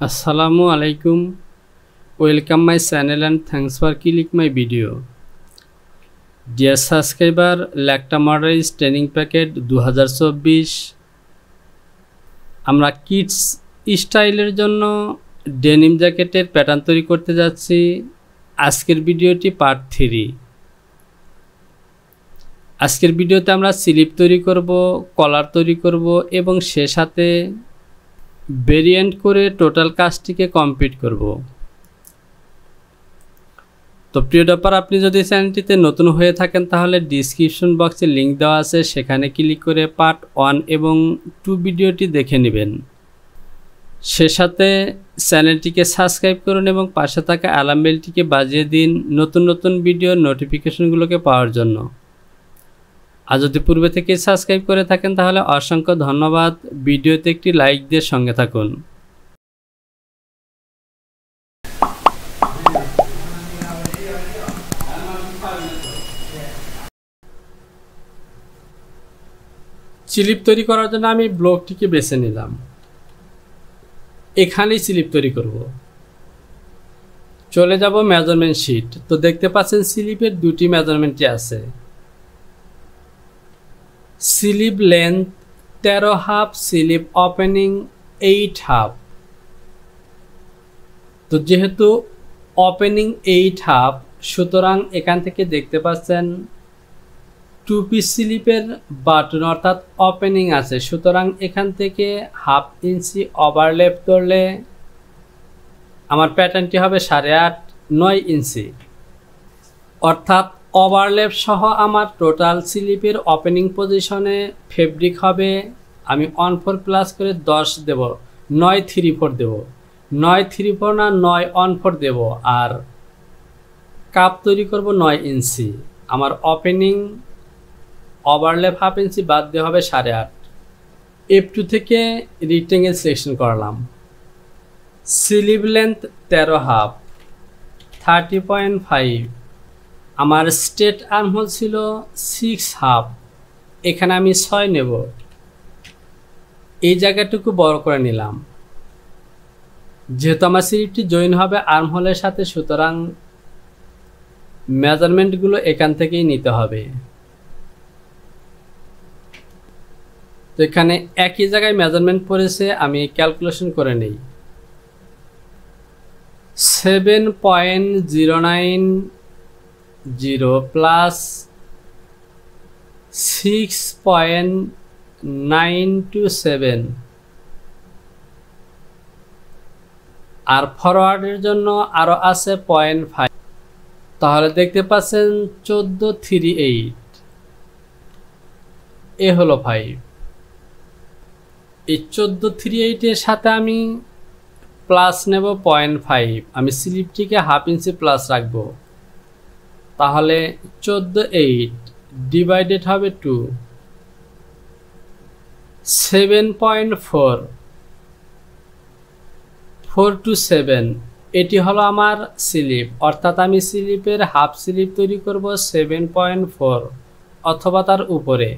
Assalamu alaikum. Welcome my channel and thanks for clicking my video. Dear subscriber, Lacta Model Training Packet 2024 আমরা kids স্টাইলের জন্য denim জ্যাকেটের pattern তৈরি করতে যাচ্ছি। আজকের ভিডিওটি পার্ট 3। আজকের ভিডিওতে আমরা স্লিপ তৈরি করব, কলার তৈরি করব এবং সে সাথে ভেরিয়েন্ট করে টোটাল কাজটিকে কমপ্লিট করব। তো প্রিয় ডপার, আপনি যদি চ্যানেলটিতে নতুন হয়ে থাকেন তাহলে ডিসক্রিপশন বক্সে লিংক দেওয়া আছে, সেখানে ক্লিক করে পার্ট 1 এবং 2 ভিডিওটি দেখে নেবেন। সে সাথে চ্যানেলটিকে সাবস্ক্রাইব করুন এবং পাশে থাকা অ্যালার্ম বেলটিকে বাজিয়ে দিন নতুন নতুন ভিডিওর নোটিফিকেশনগুলোকে পাওয়ার জন্য। আর যদি পূর্বে থেকে সাবস্ক্রাইব করে থাকেন তাহলে অসংখ্য ধন্যবাদ। ভিডিওতে একটি লাইক দিয়ে সঙ্গে থাকুন। স্লিপ তৈরি করার জন্য আমি ব্লকটিকে বেছে নিলাম, এখানেই স্লিপ তৈরি করব। চলে যাব মেজারমেন্ট শিট। তো দেখতে পাচ্ছেন স্লিপের দুটি মেজারমেন্টই আছে। Slip length 13.5, slip opening 8.5। তো যেহেতু ওপেনিং 8.5, সুতরাং এখান থেকে দেখতে পাচ্ছেন 2 পিস স্লিপের বাটন অর্থাৎ ওপেনিং আছে, সুতরাং এখান থেকে 1/2 ইঞ্চি ওভারল্যাপ করলে আমার প্যাটার্নটি হবে 8.5-9 ইঞ্চি। অর্থাৎ ওভারল্যাপ সহ আমার টোটাল স্লিপের ওপেনিং পজিশনে ফেব্রিক হবে, আমি 1/4 প্লাস করে 10 দেব, 9/3/4 দেব, 9/3/4 না 9/1/4 দেব। আর কাপ তৈরি করব 9 ইঞ্চি। আমার ওপেনিং ওভারল্যাপ 1/2 ইঞ্চি বাদ দিয়ে হবে 8.5। F2 থেকে রেক্ট্যাঙ্গেল সিলেকশন করলাম। Sleeve length 13.5, 30.5। আমার স্ট্রেট আর্মহোল ছিল 6.5, এখানে আমি 6 নেব। এই জায়গাটুকু বড় করে নিলাম, যেহেতু আমার স্লিপটি জয়েন হবে আর্মহোলের সাথে, সুতরাং মেজারমেন্টগুলো এখান থেকেই নিতে হবে। তো এখানে একই জায়গায় মেজারমেন্ট পড়েছে, আমি ক্যালকুলেশন করে নেই। 7.090 প্লাস 6.927। আর ফরওয়ার্ডের জন্য আরও আছে 0.5। তাহলে দেখতে পাচ্ছেন 14.38, এ হলো 5। এই 14.38 এর সাথে আমি প্লাস নেব 0.5। আমি স্লিপটিকে 1/2 ইঞ্চি প্লাস রাখবো, তাহলে 14.8 ডিভাইডেড হবে 2, 7.4, 4 to 7। এটি হলো আমার স্লিপ, অর্থাৎ আমি স্লিপের হাফ স্লিপ তৈরি করব 7.4 অথবা তার উপরে।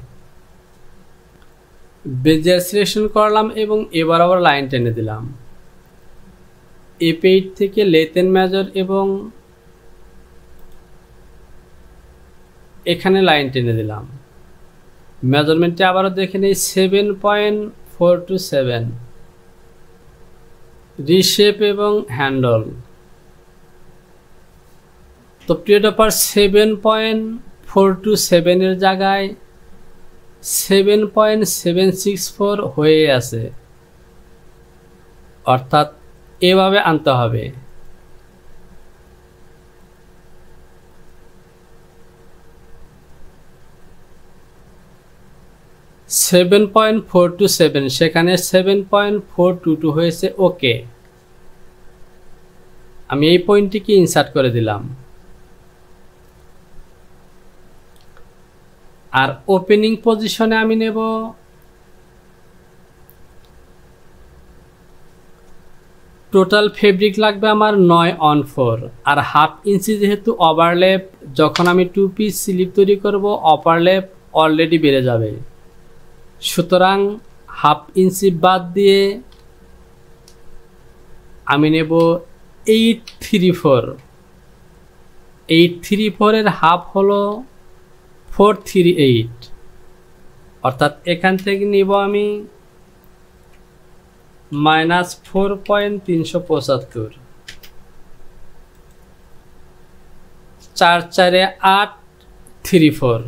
বেজিয়ার সিলেকশন করলাম এবং এবার আবার লাইন টেনে দিলাম। F8 থেকে লেথেন মেজর এবং এখানে লাইন টেনে দিলাম। মেজারমেন্টে আবারও দেখে নেই 7.427। রিশেপ এবং হ্যান্ডল। তো প্রিয় ডপার, 7.427 এর জায়গায় 7.764 হয়ে আছে, অর্থাৎ এভাবে আনতে হবে। সেভেন 7.427, সেখানে 7.422 হয়েছে। ওকে, আমি এই পয়েন্টটিকে ইনসার্ট করে দিলাম। আর ওপেনিং পজিশনে আমি নেব টোটাল ফেব্রিক লাগবে আমার 9/4। আর 1/2 ইঞ্চি যেহেতু ওভারল্যাপ, যখন আমি 2 পিস স্লিপ তৈরি করব ওভারল্যাপ অলরেডি বেড়ে যাবে, সুতরাং 1/2 ইঞ্চি বাদ দিয়ে আমি নেব 834। 834 এর হাফ হলো 438, অর্থাৎ এখান থেকে নিব আমি -4.375। 4 4 8 34।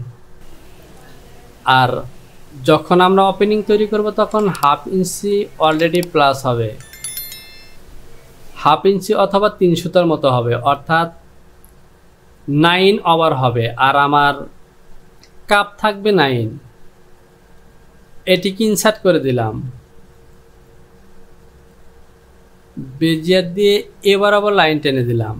আর যখন আমরা ওপেনিং তৈরি করব তখন হাফ ইঞ্চি অলরেডি প্লাস হবে, হাফ ইঞ্চি অথবা 3 সুতার মতো হবে, অর্থাৎ 9 ওভার হবে। আর আমার কাপ থাকবে 9। এটিকে ইনসার্ট করে দিলাম, বেজিয়ার দিয়ে এবার আবার লাইন টেনে দিলাম।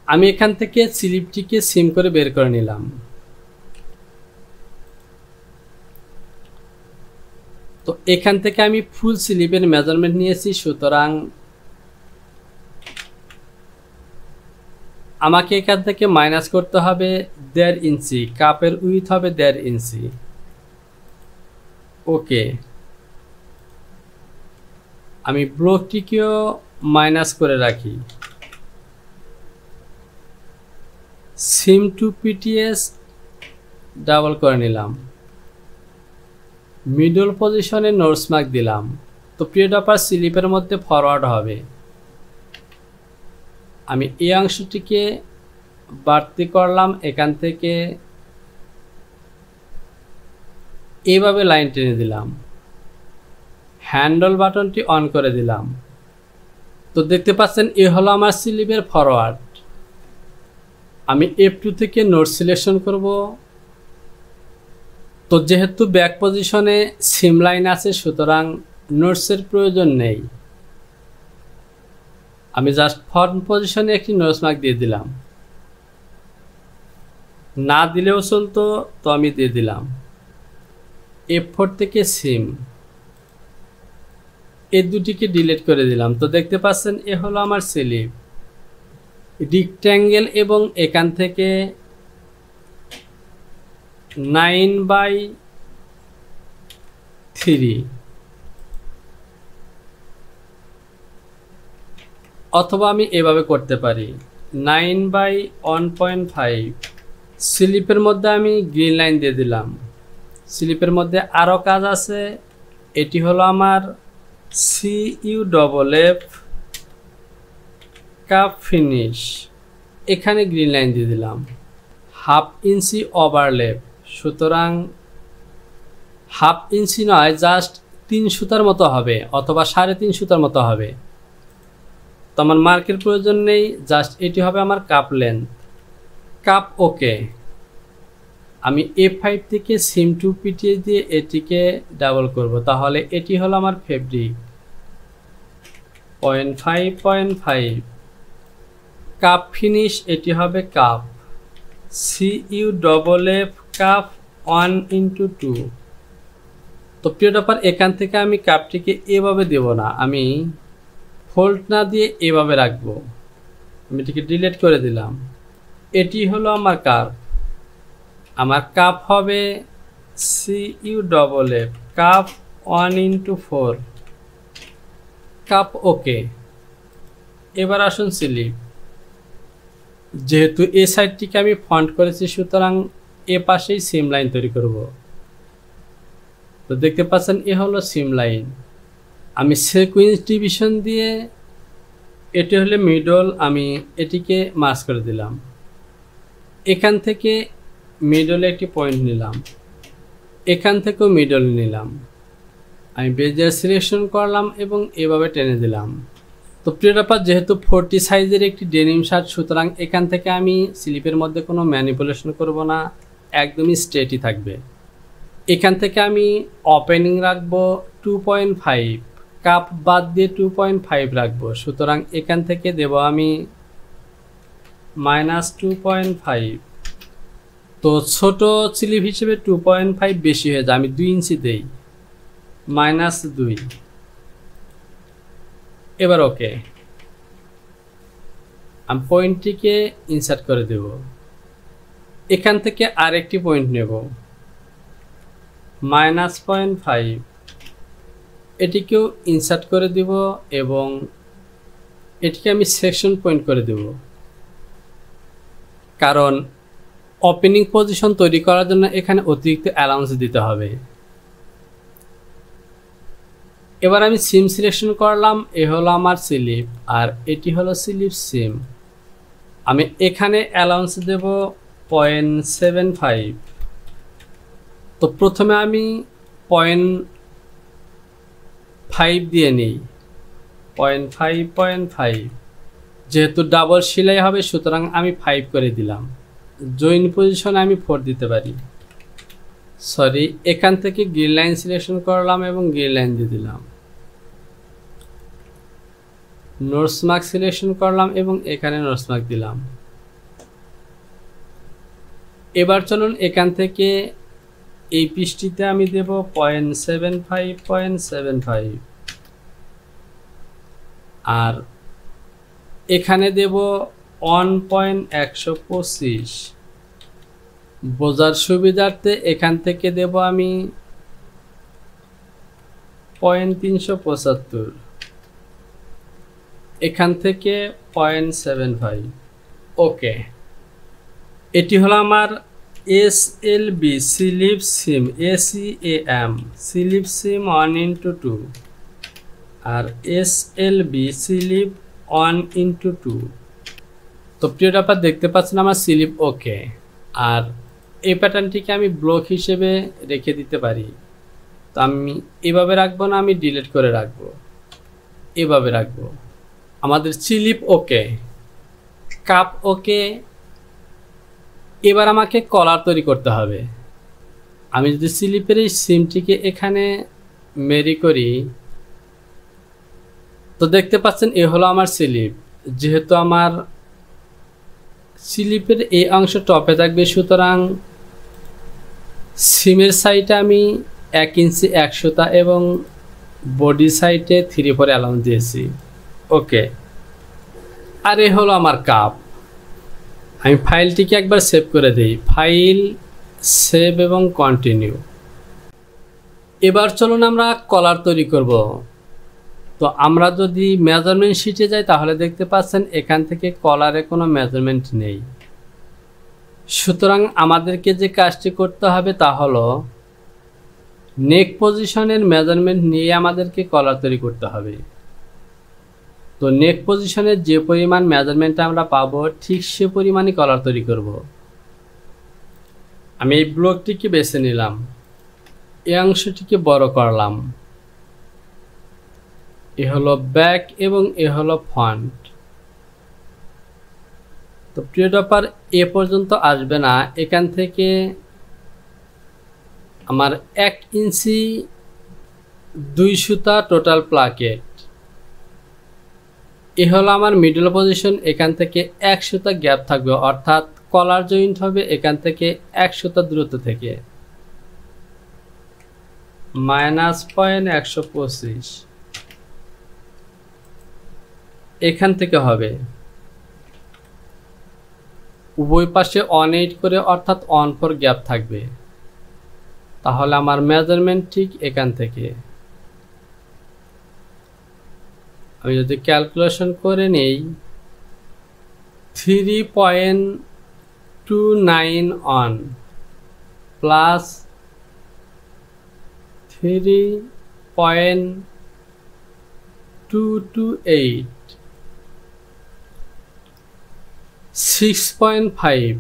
আমি এখান থেকে স্লিপটিকে সিম করে বের করে নিলাম। তো এখান থেকে আমি ফুল স্লিপের মেজারমেন্ট নিয়েছি, সুতরাং আমাকে এখান থেকে মাইনাস করতে হবে 1.5 ইঞ্চি। কাপের উইথ হবে 1.5 ইঞ্চি। ওকে, আমি ব্লকটিকেও মাইনাস করে রাখি। সিম টু পিটিএস ডাবল করে নিলাম, মিডল পজিশনে নোটস মার্ক দিলাম। তো পিরিয়ড অফ স্লিপের মধ্যে ফরওয়ার্ড হবে। আমি এই অংশটিকে বাড়তি করলাম, এখান থেকে এইভাবে লাইন টেনে দিলাম, হ্যান্ডল বাটনটি অন করে দিলাম। তো দেখতে পাচ্ছেন এ হলো আমার স্লিপের ফরওয়ার্ড। আমি F2 থেকে নোট সিলেকশন করব। তো যেহেতু ব্যাক পজিশনে সিম লাইন আছে, সুতরাং নোটসের প্রয়োজন নেই। আমি জাস্ট ফ্রন্ট পজিশনে একটি নোটস মার্ক দিয়ে দিলাম, না দিলেও চলতো, তো আমি দিয়ে দিলাম। F4 থেকে সিম, এই দুটিকে ডিলিট করে দিলাম। তো দেখতে পাচ্ছেন এ হলো আমার স্লিপ রেক্ট্যাঙ্গেল, এবং এখান থেকে 9/3, অথবা আমি এভাবে করতে পারি 9/1.5। স্লিপের মধ্যে আমি গ্রিন লাইন দিয়ে দিলাম। স্লিপের মধ্যে আরও কাজ আছে, এটি হলো আমার CUFF কাপ ফিনিশ। এখানে গ্রিন লাইন দিয়ে দিলাম। হাফ ইঞ্চি ওভারলেপ, সুতরাং হাফ ইঞ্চি নয়, জাস্ট 3 সুতার মতো হবে, অথবা 3.5 সুতার মতো হবে। তো আমার মার্কের প্রয়োজন নেই, জাস্ট এটি হবে আমার কাপ লেন্থ। Cup okay. আমি F5 থেকে সিম টু পিটিএস দিয়ে এটিকে ডাবল করব, তাহলে এটি হলো আমার ফেব্রিক 0.5 কাপ ফিনিশ। এটি হবে কাপ CUFF কাপ 1/2। তো পিরিয়ড অফ এখান থেকে আমি কাপটিকে এভাবে দেব না, আমি ফোল্ড না দিয়ে এভাবে রাখবো। আমি এটিকে ডিলিট করে দিলাম। এটি হলো আমার কাপ। আমার কাপ হবে CUFF কাপ 1/4 কাপ ওকে। এবার আসুন স্লিপ। যেহেতু এই সাইডটিকে আমি ফন্ট করেছি, সুতরাং এ পাশেই সিম লাইন তৈরি করব। তো দেখতে পাচ্ছেন এ হলো সিম লাইন। আমি সিকোয়েন্স ডিভিশন দিয়ে, এটি হলে মিডল, আমি এটিকে মার্জ করে দিলাম। এখান থেকে মিডলে একটি পয়েন্ট নিলাম, এখান থেকেও মিডল নিলাম। আমি বেজিয়ার সিলেকশন করলাম এবং এভাবে টেনে দিলাম। তো পিরিয়ড অফ যেহেতু 40 সাইজের একটি ডেনিম শার্ট, সুতরাং এখান থেকে আমি স্লিপের মধ্যে কোনো ম্যানিপুলেশন করব না, একদমই স্ট্রেটই থাকবে। এখান থেকে আমি ওপেনিং রাখবো 2.5, কাপ বাদ দিয়ে 2.5 রাখবো। সুতরাং এখান থেকে দেব আমি -2.5। তো ছোট স্লিপ হিসেবে 2.5 বেশি হয়ে যায়, আমি 2 ইঞ্চি দেই, -2। এবার ওকে, আমি পয়েন্টটিকে ইনসার্ট করে দেব। এখান থেকে আরেকটি পয়েন্ট নেব, -0.5। এটিকেও ইনসার্ট করে দিব এবং এটিকে আমি সেকশন পয়েন্ট করে দেব, কারণ ওপেনিং পজিশন তৈরি করার জন্য এখানে অতিরিক্ত অ্যালাউন্স দিতে হবে। এবার আমি সিম সিলেকশন করলাম, এ হলো আমার স্লিপ আর এটি হলো স্লিপ সিম। আমি এখানে অ্যালাউন্স দেব 0.75। তো প্রথমে আমি 0.5 দিয়ে নিই, 0.5 যেহেতু ডাবল সেলাই হবে সুতরাং আমি 5 করে দিলাম। জয়েন পজিশনে আমি 4 দিতে পারি, সরি এখান থেকে গ্রিন লাইন সিলেকশন করলাম এবং গ্রিন লাইন দিয়ে দিলাম। নোটস মার্ক সিলেকশন করলাম এবং এখানে নোটস মার্ক দিলাম। এবার চলুন এখান থেকে এই পৃষ্ঠটিতে আমি দেব 0.75 আর এখানে দেব 1.125। বোঝার সুবিধার্থে এখান থেকে দেব আমি 0.375, এখান থেকে 0.75। ওকে, এটি হলো আমার SLB স্লিপ সিম, ACAM স্লিপ সিম 1x2 আর SLB স্লিপ 1x2। তো প্রিয় ব্যাপার দেখতে পাচ্ছেন আমার স্লিপ ওকে। আর এই প্যাটার্নটিকে আমি ব্লক হিসেবে রেখে দিতে পারি। তো আমি এভাবে রাখবো না, আমি ডিলিট করে রাখবো, এভাবে রাখবো। আমাদের স্লিপ ওকে, কাপ ওকে। এবার আমাকে কলার তৈরি করতে হবে। আমি যদি স্লিপের এই সিমটিকে এখানে মেরি করি তো দেখতে পাচ্ছেন এ হলো আমার স্লিপ। যেহেতু আমার স্লিপের এই অংশ টপে থাকবে সুতরাং সিমের সাইডে আমি 1 ইঞ্চি 1 সুতা এবং বডি সাইডে 3/4 অ্যালাউন্স দিয়েছি। ওকে, আর এ হলো আমার কাপ। আমি ফাইলটিকে একবার সেভ করে দিই, ফাইল সেভ এবং কন্টিনিউ। এবার চলুন আমরা কলার তৈরি করব। তো আমরা যদি মেজারমেন্ট শিটে যাই তাহলে দেখতে পাচ্ছেন এখান থেকে কলারে কোনো মেজারমেন্ট নেই। সুতরাং আমাদেরকে যে কাজটি করতে হবে তা হলো নেক পজিশনের মেজারমেন্ট নিয়ে আমাদেরকে কলার তৈরি করতে হবে। তো নেক পজিশনের যে পরিমাণ মেজারমেন্ট আমরা পাবো ঠিক সে পরিমাণই কলার তৈরি করব। আমি এই ব্লকটিকে বেছে নিলাম, এই অংশটিকে বড় করলাম, এ হলো ব্যাক এবং এ হলো ফন্ট। তো প্রিয় ব্যাপার এ পর্যন্ত আসবে না, এখান থেকে আমার 1 ইঞ্চি 2 সুতা টোটাল প্লাকেট। এ হলো আমার মিডল পজিশন, এখান থেকে 1 সুতা গ্যাপ থাকবে, অর্থাৎ কলার জয়েন্ট হবে এখান থেকে 1 সুতা দূরত্ব থেকে, -0.125 এখান থেকে হবে। উভয় পাশে 1.8 করে অর্থাৎ 1.4 গ্যাপ থাকবে। তাহলে আমার মেজারমেন্ট ঠিক এখান থেকে। আমি যদি ক্যালকুলেশন করে নেই 3.291 প্লাস 3.228 6.5,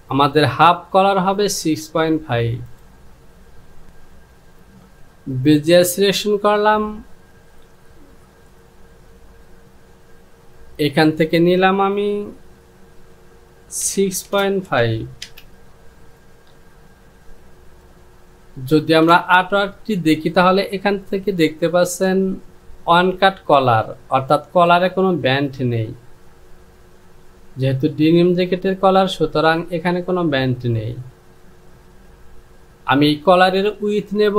আমাদের হাফ কলার হবে 6.5। বেজিয়ার সিলেকশন করলাম, এখান থেকে নিলাম আমি 6.5। যদি আমরা আর্টওয়ার্কটি দেখি তাহলে এখান থেকে দেখতে পাচ্ছেন ওয়ান কাট কলার, অর্থাৎ কলারে কোনো ব্যান্ড নেই। যেহেতু ডেনিম জ্যাকেটের কলার সুতরাং এখানে কোনো ব্যান্ড নেই। আমি কলারের উইথ নেব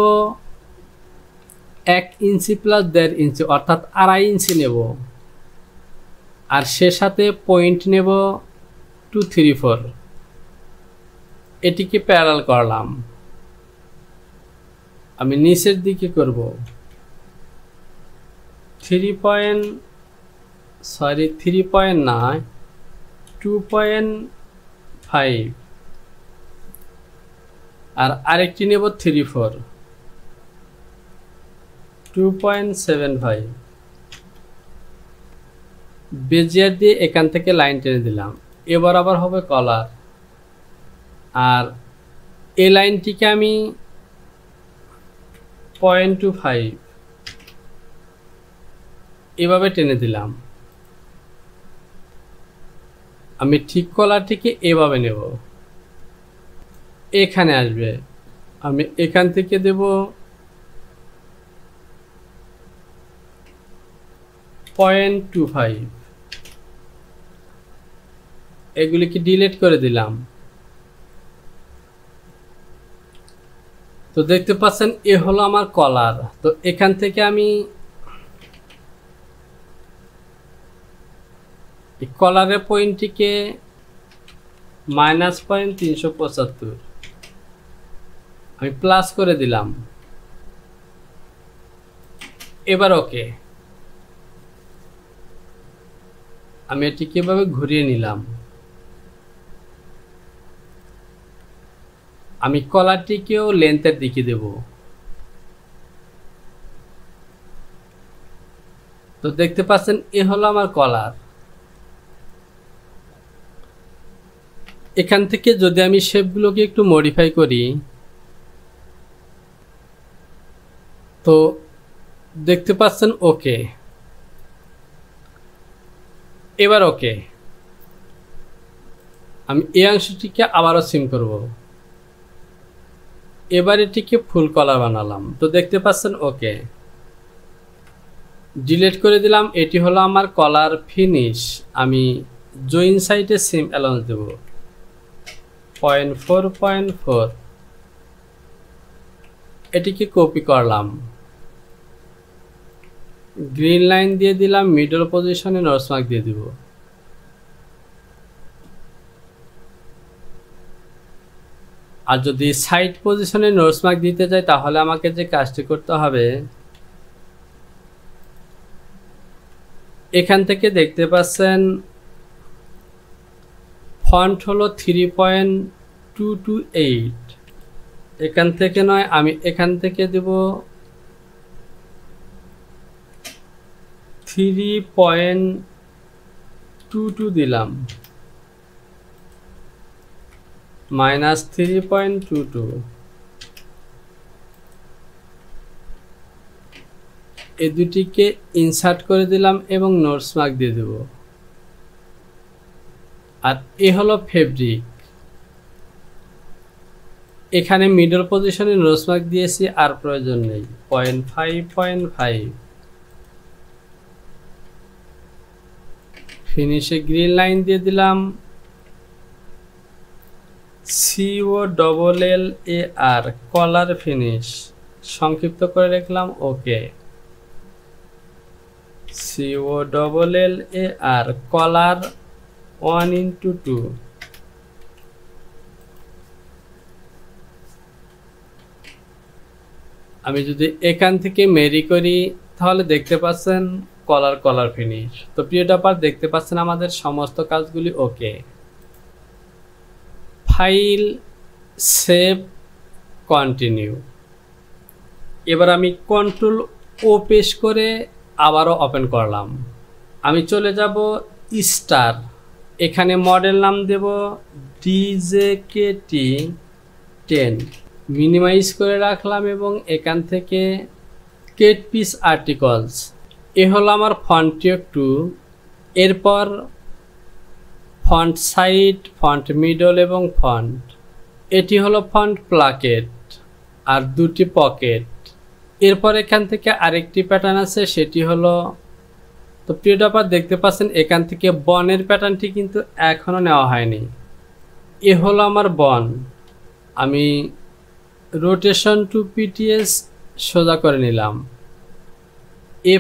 1 ইঞ্চি প্লাস 1.5 ইঞ্চি অর্থাৎ 2.5 ইঞ্চি নেব, আর সে সাথে পয়েন্ট নেব 234। এটিকে প্যারাল করলাম, আমি নিচের দিকে করব। 3.9 2.5 আর আরেকটি নেব 3.4 2.75 বেজিয়ার দিয়ে এখান থেকে লাইন টেনে দিলাম। এবার আবার হবে কলার, আর এই লাইনটিকে আমি 0.25 এভাবে টেনে দিলাম। আমি ঠিক কলারটিকে এভাবে নেব, এখানে আসবে, আমি এখান থেকে দেব 0.25, এগুলিকে ডিলিট করে দিলাম। তো দেখতে পাচ্ছেন এ হলো আমার কলার। তো এখান থেকে আমি কলারের পয়েন্টটিকে -0.375 আমি প্লাস করে দিলাম। এবার ওকে, আমি এটিকে এভাবে ঘুরিয়ে নিলাম। আমি কলারটিকেও লেন্থের দিকে দেব। তো দেখতে পাচ্ছেন এ হলো আমার কলার। এখান থেকে যদি আমি শেপগুলোকে একটু মডিফাই করি, তো দেখতে পাচ্ছেন ওকে। এবার ওকে, আমি এই অংশটিকে আবারও সিম করব। এবার এটিকে ফুল কলার বানালাম। তো দেখতে পাচ্ছেন ওকে, ডিলিট করে দিলাম। এটি হলো আমার কলার ফিনিশ। আমি জয়েন সাইডে সিম অ্যালাউন্স দেব 0.4.4, এটিকে কপি করলাম, গ্রিন লাইন দিয়ে দিলাম, মিডল পজিশনে নর্থ মার্ক দিয়ে দিব। আর যদি সাইড পজিশনে নর্থ মার্ক দিতে যাই, তাহলে আমাকে যে কাজটি করতে হবে, এখান থেকে দেখতে পাচ্ছেন ফন্ট হলো 3.228, এখান থেকে নয়, আমি এখান থেকে দেব 3.22 দিলাম, -3.22। এই দুটিকে ইনসার্ট করে দিলাম এবং নোটস মার্ক দিয়ে দেব। আর এ হলো ফেব্রিক। এখানে মিডল পজিশনে নোটস মার্ক দিয়েছি, আর প্রয়োজন নেই। 0.5.5 ফিনিশে গ্রিন লাইন দিয়ে দিলাম, COLLAR কলার ফিনিশ সংক্ষিপ্ত করে রাখলাম। ওকে, COLLAR কলার 1:2। আমি যদি এখান থেকে মেরি করি, তাহলে দেখতে পাচ্ছেন কলার ফিনিশ। তো প্রিয় টপার, দেখতে পাচ্ছেন আমাদের সমস্ত কাজগুলি ওকে। File, save, continue. এবার আমি কন্ট্রোল-O প্রেস করে আবারও ওপেন করলাম। আমি চলে যাব স্টার, এখানে মডেল নাম দেব DJKT10, মিনিমাইজ করে রাখলাম এবং এখান থেকে কেট পিস আর্টিকলস, এ হলো আমার ফন্ট 2। এরপর ফন্ট সাইড, ফন্ট মিডল এবং ফন্ট, এটি হলো ফন্ট প্লাকেট আর দুটি পকেট। এরপর এখান থেকে আরেকটি প্যাটার্ন আছে, সেটি হলো, তো প্রিয় টপার দেখতে পাচ্ছেন এখান থেকে বনের প্যাটার্নটি কিন্তু এখনো নেওয়া হয়নি। এ হলো আমার বন। আমি রোটেশন 2 PTS সোজা করে নিলাম,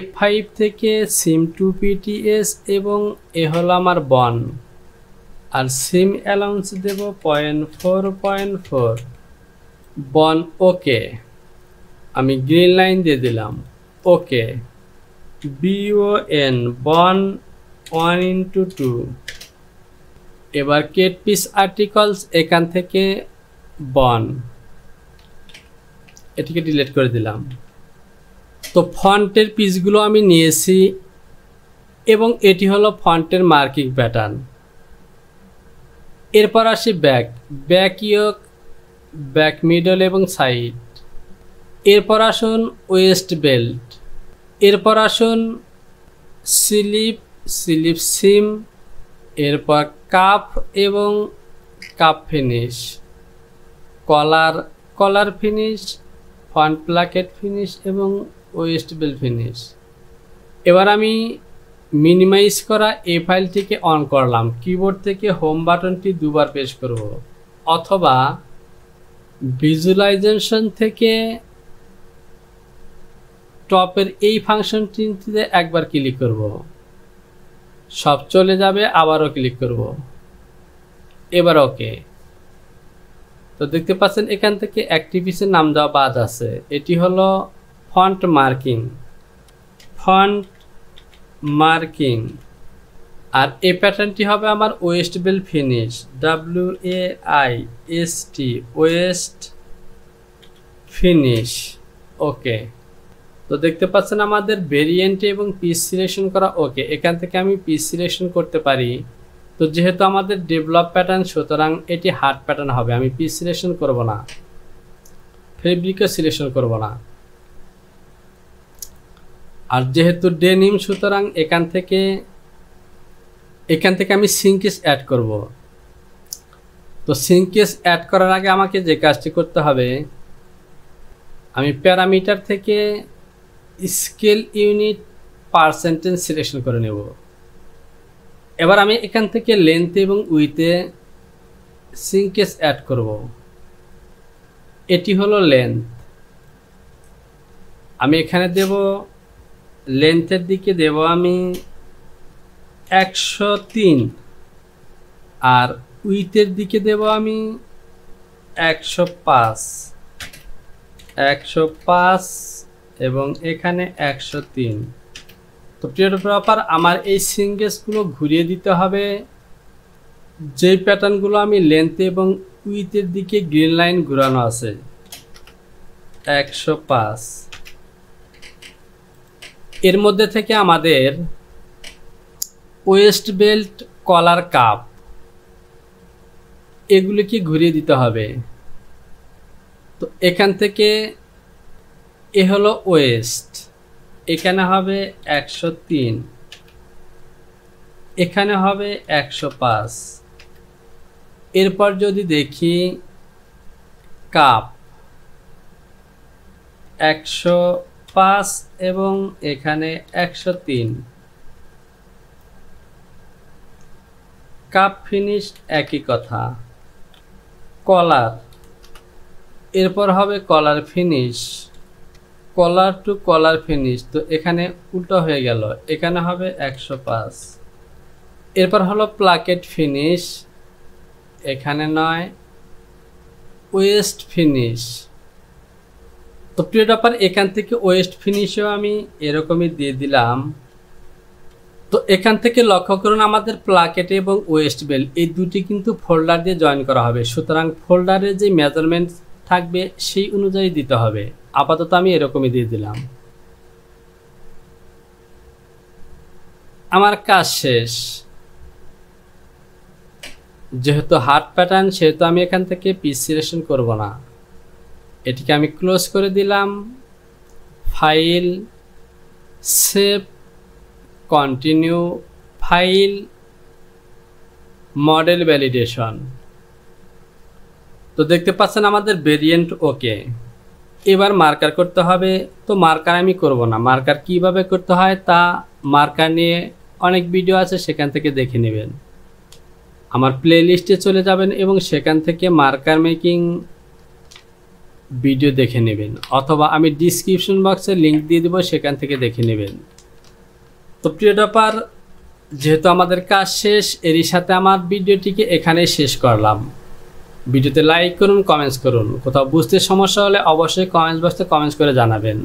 F5 থেকে সিম 2 PTS, এবং এ হলো আমার বন। আর সিম অ্যালাউন্স দেব 0.4.4 বন। ওকে, আমি গ্রিন লাইন দিয়ে দিলাম। ওকে, BON বন 1/2। এবার কেট পিস আর্টিকলস, এখান থেকে বন, এটিকে ডিলিট করে দিলাম। তো ফন্টের পিসগুলো আমি নিয়েছি এবং এটি হলো ফন্টের মার্কিং প্যাটার্ন। এরপর আসি ব্যাক ইয়োক, ব্যাক মিডল এবং সাইড। এরপর আসুন ওয়েস্ট বেল্ট। এরপর আসুন স্লিপ সিম, এরপর কাপ এবং কাপ ফিনিশ, কলার ফিনিশ, ফ্রন্ট প্লাকেট ফিনিশ এবং ওয়েস্ট বেল্ট ফিনিশ। এবার আমি মিনিমাইজ করা এই ফাইলটিকে অন করলাম। কিবোর্ড থেকে হোম বাটনটি দুবার প্রেস করব, অথবা ভিজুয়ালাইজেশন থেকে টপের এই ফাংশনটিতে একবার ক্লিক করব, সব চলে যাবে, আবারও ক্লিক করব, এবার ওকে। তো দেখতে পাচ্ছেন এখান থেকে একটি পিসের নাম দেওয়া বাদ আছে, এটি হলো ফন্ট মার্কিং। আর এই প্যাটার্নটি হবে আমার waist belt finish, WAIST, waist finish, okay. তো দেখতে পাচ্ছেন আমাদের ভেরিয়েন্ট এবং পিস সিলেকশন করা ওকে। এখান থেকে আমি পিস সিলেকশন করতে পারি। তো যেহেতু আমাদের ডেভেলপ প্যাটার্ন, সুতরাং এটি হার্ড প্যাটার্ন হবে, আমি পিস সিলেকশন করব না, ফেব্রিকও সিলেকশন করব না। আর যেহেতু ডেনিম, সুতরাং এখান থেকে আমি সিঙ্কেস অ্যাড করব। তো সিঙ্কেস অ্যাড করার আগে আমাকে যে কাজটি করতে হবে, আমি প্যারামিটার থেকে স্কেল ইউনিট পার্সেন্টেজ সিলেকশন করে নেব। এবার আমি এখান থেকে লেন্থ এবং উইথে সিঙ্কেস অ্যাড করব। এটি হলো লেন্থ, আমি এখানে দেব, লেন্থের দিকে দেব আমি 103, আর উইথের দিকে দেব আমি 105 এবং এখানে 103। তো প্রিয় ডেভেলপার, আমার এই সিঙ্গেসগুলো ঘুরিয়ে দিতে হবে। যেই প্যাটার্নগুলো আমি লেন্থ এবং উইথের দিকে গ্রিন লাইন ঘুরানো আছে, 105। এর মধ্যে থেকে আমাদের ওয়েস্ট বেল্ট, কলার, কাপ এগুলিকে ঘুরিয়ে দিতে হবে। তো এখান থেকে এ হলো ওয়েস্ট, এখানে হবে 103, এখানে হবে 105। এরপর যদি দেখি কাপ 105 এবং এখানে 103, কাপ ফিনিশ একই কথা। কলার, এরপর হবে কলার ফিনিশ, কলার টু কলার ফিনিশ। তো এখানে উল্টো হয়ে গেল, এখানে হবে 105। এরপর হলো প্লাকেট ফিনিশ, এখানে নয়, ওয়েস্ট ফিনিশ। তো প্রিয় ব্যাপার, এখান থেকে ওয়েস্ট ফিনিশও আমি এরকমই দিয়ে দিলাম। তো এখান থেকে লক্ষ্য করুন আমাদের প্লাকেট এবং ওয়েস্ট বেল্ট এই দুটি কিন্তু ফোল্ডার দিয়ে জয়েন করা হবে, সুতরাং ফোল্ডারে যে মেজারমেন্ট থাকবে সেই অনুযায়ী দিতে হবে। আপাতত আমি এরকমই দিয়ে দিলাম। আমার কাজ শেষ। যেহেতু হার্ড প্যাটার্ন, সেহেতু আমি এখান থেকে পিস সিলেকশন করব না, এটিকে আমি ক্লোজ করে দিলাম। File, save, continue, file, model validation. তো দেখতে পাচ্ছেন আমাদের ভেরিয়েন্ট ওকে। এবার মার্কার করতে হবে। তো মার্কার আমি করব না, মার্কার কিভাবে করতে হয় তা মার্কার নিয়ে অনেক ভিডিও আছে, সেখান থেকে দেখে নেবেন। আমার প্লে লিস্টে চলে যাবেন এবং সেখান থেকে মার্কার মেকিং ভিডিও দেখে নেবেন, অথবা আমি ডিসক্রিপশন বক্সে লিঙ্ক দিয়ে দেবো, সেখান থেকে দেখে নেবেন। তো প্রিয় ব্যাপার, যেহেতু আমাদের কাজ শেষ, এরই সাথে আমার ভিডিওটিকে এখানেই শেষ করলাম। ভিডিওতে লাইক করুন, কমেন্টস করুন। কোথাও বুঝতে সমস্যা হলে অবশ্যই কমেন্টস বক্সে কমেন্টস করে জানাবেন।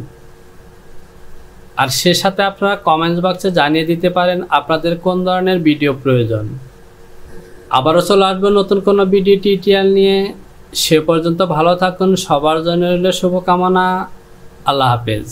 আর সে সাথে আপনারা কমেন্টস বক্সে জানিয়ে দিতে পারেন আপনাদের কোন ধরনের ভিডিও প্রয়োজন। আবারও চলে আসবো নতুন কোনো ভিডিও টিউটোরিয়াল নিয়ে। সে পর্যন্ত ভালো থাকুন, সবার জন্য রইল শুভকামনা। আল্লাহ হাফেজ।